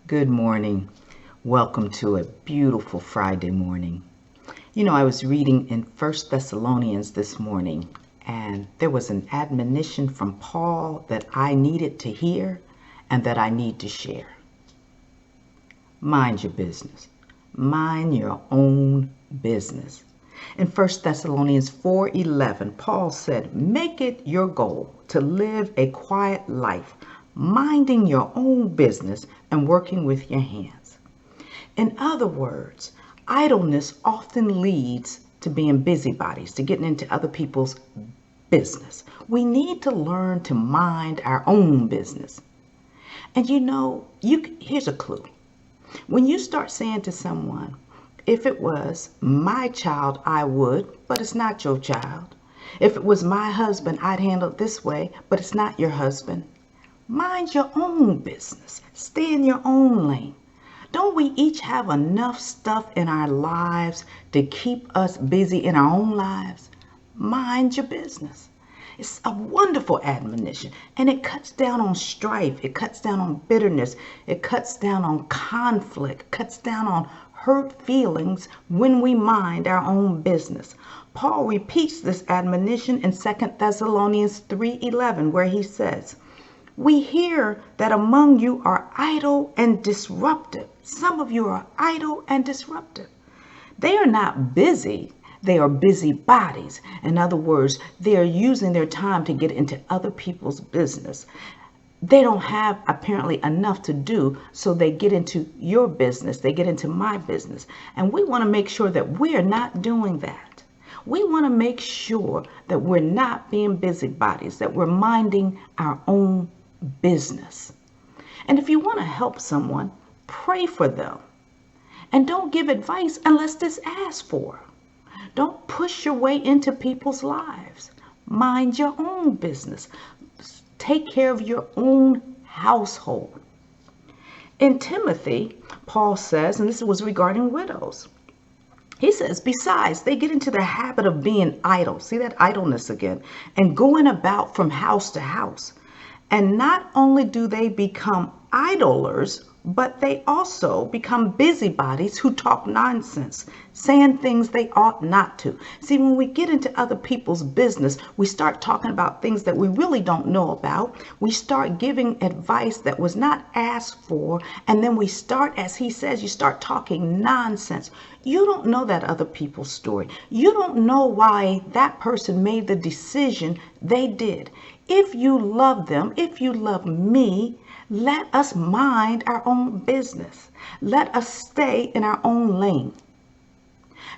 Good morning. Welcome to a beautiful Friday morning. I was reading in First Thessalonians this morning, and there was an admonition from Paul that I needed to hear and that I need to share. Mind your business. Mind your own business. In First Thessalonians 4:11, Paul said, "Make it your goal to live a quiet life, minding your own business and working with your hands." In other words, idleness often leads to being busybodies, to getting into other people's business. We need to learn to mind our own business. And here's a clue. When you start saying to someone, if it was my child, I would, but it's not your child. If it was my husband, I'd handle it this way, but it's not your husband. Mind your own business. Stay in your own lane. Don't we each have enough stuff in our lives to keep us busy in our own lives? Mind your business. It's a wonderful admonition, and it cuts down on strife. It cuts down on bitterness. It cuts down on conflict, cuts down on hurt feelings when we mind our own business. Paul repeats this admonition in 2 Thessalonians 3:11, where he says, "We hear that among you are idle and disruptive." Some of you are idle and disruptive. They are not busy. They are busybodies. In other words, they are using their time to get into other people's business. They don't have apparently enough to do, so they get into your business. They get into my business. And we want to make sure that we're not doing that. We want to make sure that we're not being busybodies, that we're minding our own business. And if you want to help someone, pray for them. And don't give advice unless it's asked for. Don't push your way into people's lives. Mind your own business. Take care of your own household. In Timothy, Paul says, and this was regarding widows, he says, besides, they get into the habit of being idle. See that idleness again. And going about from house to house. And not only do they become idlers, but they also become busybodies who talk nonsense, saying things they ought not to. See, when we get into other people's business, we start talking about things that we really don't know about. We start giving advice that was not asked for. And then we start, as he says, you start talking nonsense. You don't know that other people's story. You don't know why that person made the decision they did. If you love them, if you love me, let us mind our own business. Let us stay in our own lane.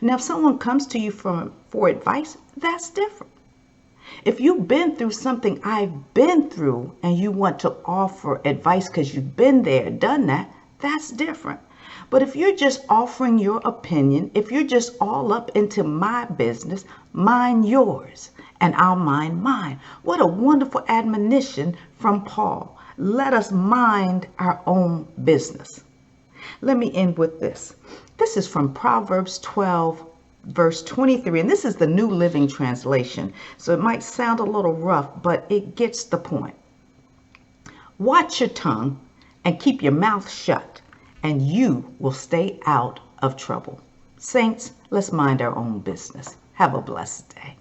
Now, if someone comes to you for advice, that's different. If you've been through something I've been through and you want to offer advice because you've been there, done that, that's different. But if you're just offering your opinion, if you're just all up into my business, mind yours and I'll mind mine. What a wonderful admonition from Paul. Let us mind our own business. Let me end with this. This is from Proverbs 12, verse 23, and this is the New Living Translation. So it might sound a little rough, but it gets the point. Watch your tongue and keep your mouth shut, and you will stay out of trouble. Saints, let's mind our own business. Have a blessed day.